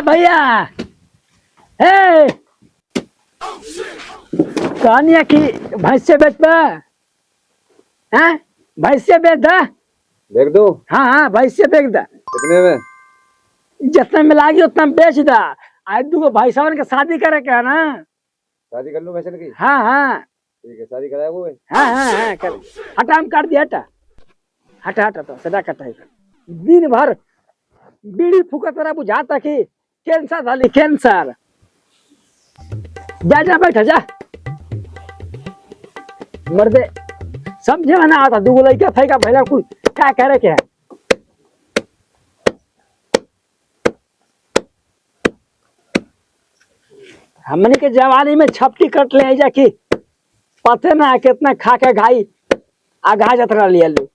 भैया हे कहानिया की भैंसे बेचबा हैं? भैंसे बेच दा। देख दो। हाँ हाँ भैंसे बेच दा। कितने में? जितना में लागी उतना में बेच दा। आज दूगो भाई साहब के शादी करे के है ना। शादी कर लो वैसे की। हाँ हाँ ठीक है शादी कराया वो। हाँ हाँ हाँ कर। हटा हम काट दिया हटा हटा हटा तो सदा कटा दिन भर बीड़ी फूका तरह बुझाता कि कैंसर वाली कैंसर। जा जा बैठा जा मर्दे समझे में ना आता दूगो लड़का फैका भैया कुल क्या करे के है। हमने के जवानी में छपटी कट ले जा कि पते ना कितना खा के घाई आघा जतरा लिया लो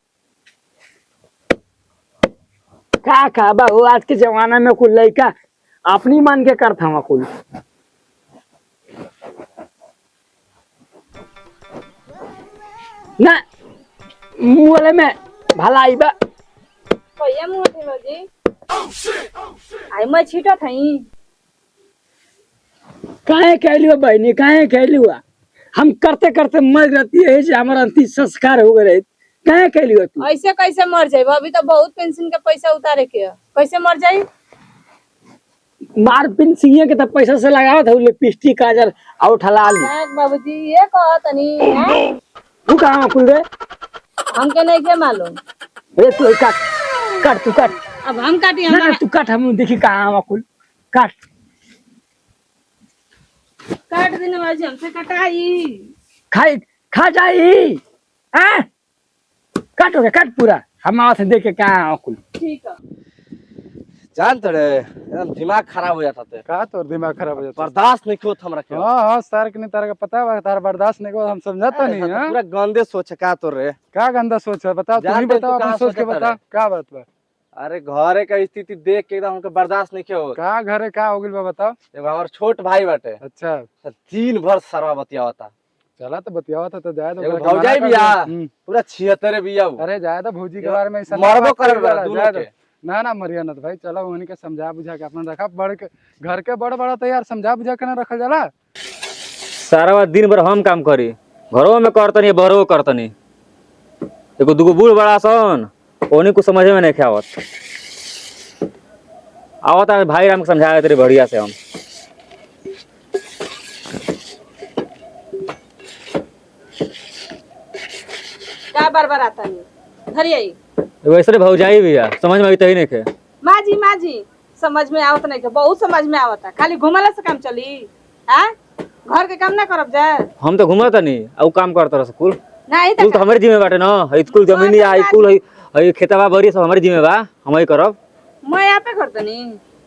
का बहु आज के जमाना में कुल लड़का अपनी मन के करता हूँ कुल। ना मुँह में भलाई बा भैया मुँह थे बाजी आई मैं छीटा थई काहे कहलियो बहनी काहे कहलियो हम करते करते मर जाती है जे हमारा अंतिम संस्कार हो गए काहे कहलियो तू ऐसे कैसे मर जाए अभी तो बहुत पेंशन के पैसा उतारे के है। कैसे मर जाए मार पिनसिए के तो पैसा से लगावत है लिपस्टिक काजल और ठला ली बाबूजी ये कहा तनी हैं? तू कहां खुल रे हमके नहीं के मालूम रे तू काट काट तू काट अब हम काटी ना हमारा तू काट हम देखी कहां खुल काट काट देने बाबूजी हमसे कटाई खाई खा जाई हैं काट हो गया काट पूरा हम आवाज से देख के कहां खुल ठीक है जानते रे एकदम दिमाग खराब हो जाता थे। का तोर दिमाग खराब हो जाता बर्दाश्त नहीं क्यों हम रखे। हाँ हाँ सर के नहीं तारा का पता है तारा बर्दाश्त नहीं को हम समझाता नहीं है। पूरा गंदे सोच है का तोर रे। क्या गंदा सोच है बताओ तुम ही जानते बताओ तू अपन कहाँ सोच के सोचता बता रे? क्या बात बा अरे घरे का स्थिति देख के एकदम हमको बर्दाश्त नहीं क्यों। का घर है क्या हो गइल बा बताओ। एगो हमार छोट भाई बाटे अच्छा दिन भर सरवा बतिया होता। चला तो बतियावा था तो जाए एगो तो भौजाई बिया पूरा 76 बिया वो। अरे जाए तो भौजी के बारे में ऐसा मरबो करे वाला दोनों के। ना ना मरिया ना भाई चलो उन्हीं के समझा बुझा के अपना रखा बड़ के घर के बड़ बड़ा तो यार समझा बुझा के ना रखल जाला। सारा दिन भर हम काम करी घरों में करतनी बहरों करतनी एगो दूगो बूढ़ बड़ा सन उन्हीं को समझ में नहीं आवत आवता भाई राम के समझाए तेरे बढ़िया से हम क्या बार बार आता नहीं घर आई एगो ऐसे भौजाई भी है समझ में अभी नहीं खे माँ जी समझ में आवत नहीं के बहुत समझ में आवता खाली घुमला से काम चली हैं घर के काम ना करब जाए हम तो घूमत नहीं और काम करता रह स्कूल नहीं स्कूल तो हमारे जिम्मे बाटे ना स्कूल जमीन या स्कूल है खेतवा बड़ी सब हमारे जिम्मे बा हम ही करब। मैं यहाँ पे करता नहीं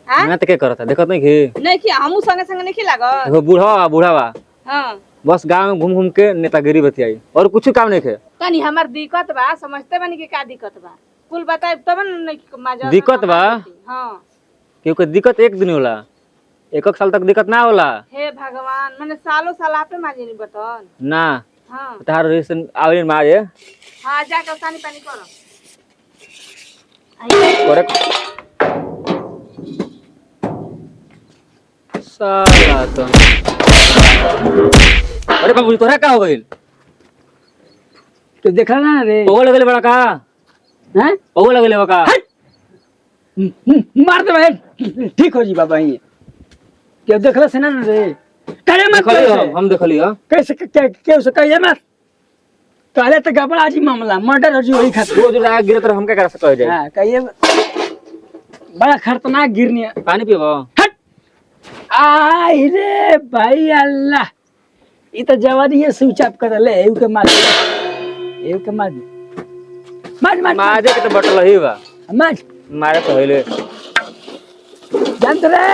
हैं मैं तो क्या करता देखत नहीं कि नहीं कि हमू संगे संगे नहीं लागत देखो बूढ़ा बा हाँ बस गांव में घूम घूम के नेतागिरी बतियाई और कुछ काम नहीं खे। तनी हमार दिक्कत बा समझते बनी कि का दिक्कत बा कुल बताए तब नहीं मजा दिक्कत बा? हाँ क्योंकि दिक्कत एक दिन होला एक साल तक दिक्कत ना होला हे भगवान मैंने सालों साल आपे माजे नहीं बतन ना हाँ तार रिलेशन आवे मारे हाँ जाकर पानी पानी करो करे साला तो अरे बाबू तोरा का हो गइल तो देखा ना रे पगो लगले बड़ा का हैं पगो लगले बका मार दे भाई ठीक हो जी बाबा ये क्या देखला से ना रे करे मत देखली हम देखली हां कैसे के उसे कहिए मत कहले तो गबड़ा जी मामला मर्डर हो जी वही खातिर रोज रात गिरत रह हम क्या कर सकते जाए। हां कहिए बड़ा खतरनाक गिरनी पानी पियो हट आई रे भाई अल्लाह ये तो जवानी ये स्विच अप कर ले एउ के मार मार माजे के तो बटल ही बा मार मारे तो होइले जानत रे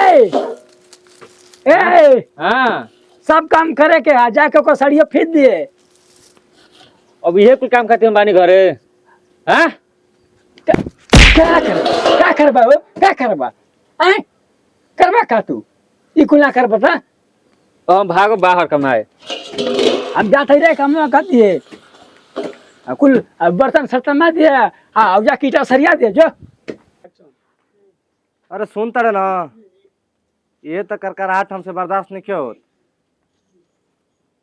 ए हां सब काम करे के आ जाके को सड़ियो फेंक दिए अब ये कुल काम खाते हम बानी घरे हां क्या करबा हैं करबा का तू ई कुल ना कर बता हम भागो बाहर कमाए हम जाते रे कमवा कर दिए कुल बर्तन सर्तन में दिए हाँ अब जा कीटा सरिया दे जो अरे सुनता रहे ना ये तो कर कराहट हमसे बर्दाश्त नहीं क्यों होत।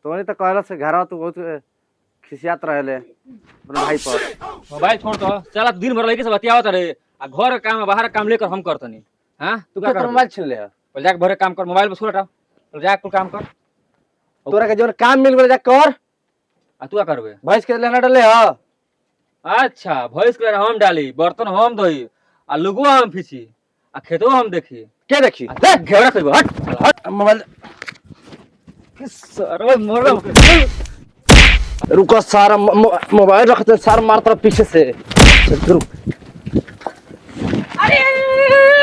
तो तो कहला से घर तू बहुत खिसियात रहले अपने भाई पर। मोबाइल छोड़ तो चला दिन भर लड़के से बतियावत रहे आ घर के काम बाहर के काम लेकर हम करतनी। हां तू क्या कर मोबाइल छीन ले पहले जाके भरे काम कर, मोबाइल पर छोड़ हटा, पहले जाके कुल काम कर। तोरा के जोन काम मिल गेल जा कर। आ तू क्या करबे? भैंस के लेना डले ह। अच्छा भैंस के हम डाली, बर्तन हम धोई, आ लुगवा हम फीची, आ खेतो हम देखी। के देखी ले घेरा करबो, हट हट मोबाइल सरवा मोर रुको सारा मोबाइल रखते सारा मारता पीछे से। रुक अरे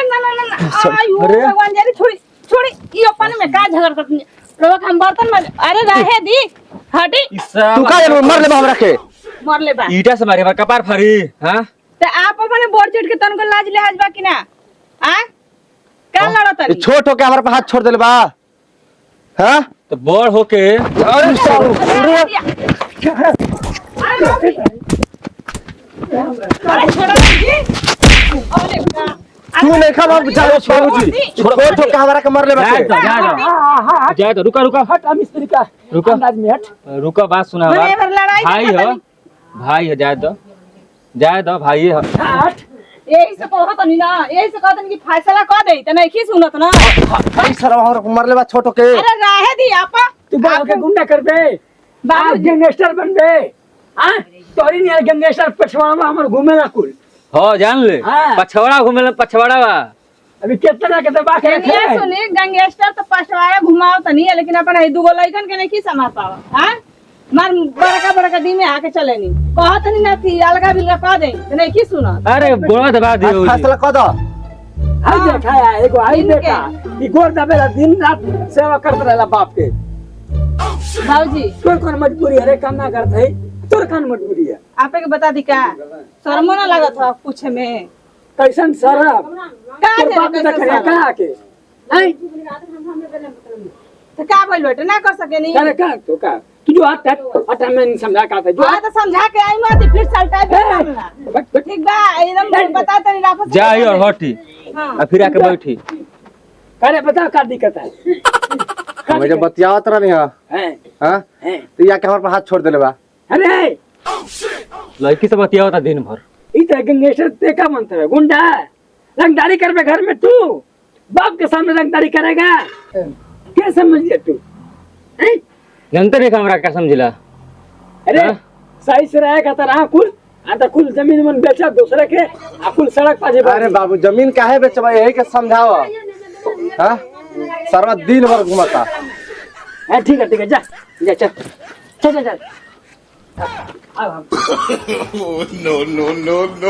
ना ना ना आयु भगवान जारी छोड़ी छोड़ी ये अपन में का झगड़ करती लोग हम बर्तन में अरे रहे दी हटी तू का मर ले हमरा के मर ले बा ईटा से मारे बा कपार फाड़ी। हां ते आप अपने बोर चढ़ के तन को लाज लिहाज बा कि ना आ का लड़त ये छोट होके हमारे पे हाथ छोड़ देले बा। हां तो बड़ होके अरे सारू अरे छोड़ा जी अरे बा तू नहीं खा जाओ छोड़ू जी छोट होके हमारा के मर ले बा। जा जा रुका रुका हट मिस्त्री का रुको। अंदाज में हट। रुका बात सुना बड़े भर लड़ाई भाई है जाए दो भाई है। हट यही से कहत नहीं ना यही से कहत कि फैसला कर दे त नहीं की सुनत ना भाई सर हमारा को मर ले बा छोट होके। अरे रहे दी आपा तू बड़ा होके गुंडा कर दे बाबू गैंगस्टर बन दे। हां तोरी नहीं गैंगस्टर पछवाड़ा हमर घूमे ना कुल हो जान ले हाँ। पछवाड़ा घूमे पछवाड़ा बा अभी कितना के दबा के रखे ये सुनी गैंगस्टर तो पछवाड़ा घुमाओ त नहीं लेकिन अपन है दुगो लइकन के नहीं की समा पावा हां मार बड़का बड़का दी में आके चले नहीं कहत नहीं ना थी अलगा बिलगा कह दे त नहीं की सुनत अरे गोड़ा दबा दियो जी। फैसला कर दो। आई देखा है एगो आई देखा ई गोर दबेला दिन रात सेवा करत रहला बाप के। भाऊजी तोर कौन मजबूरी है रे काम ना करत है तोर कौन मजबूरी है? आपे के बता दी का शर्मो ना लागत हो पूछे में कैसन सरब का तोर बाप जाने ने कैसे करे साला? का के आई तो का बोल बेटा ना कर सके नहीं करे का तो का तू जो हट मैं नहीं समझा का था जो हां तो समझा के आई मत फिर सल्टा भी करना बट ठीक बा एकदम बता तनी वापस जाई और हटी हां आ फिर आके बैठी। करे बता का दिक्कत है? हमें जब बतियावत रहनी हां हैं हां हैं तो या के हमारे पे हाथ छोड़ देले बा। अरे लड़की से बतिया होता दिन भर। ई तो गंगेश्वर ते का मंत्र है गुंडा रंगदारी करबे घर में तू बाप के सामने रंगदारी करेगा क्या समझ लिया तू हैं? जनता नहीं हमरा का समझिला। अरे हाँ? सही से रहेगा तो रहा कुल आता कुल जमीन मन बेचा दूसरे के आ कुल सड़क पाजे अरे बाबू जमीन काहे बेचबा यही के समझाओ। हां सरवा दिन भर घुमाता। ठीक है जा जा चल चल चल चल। no, no, no, no.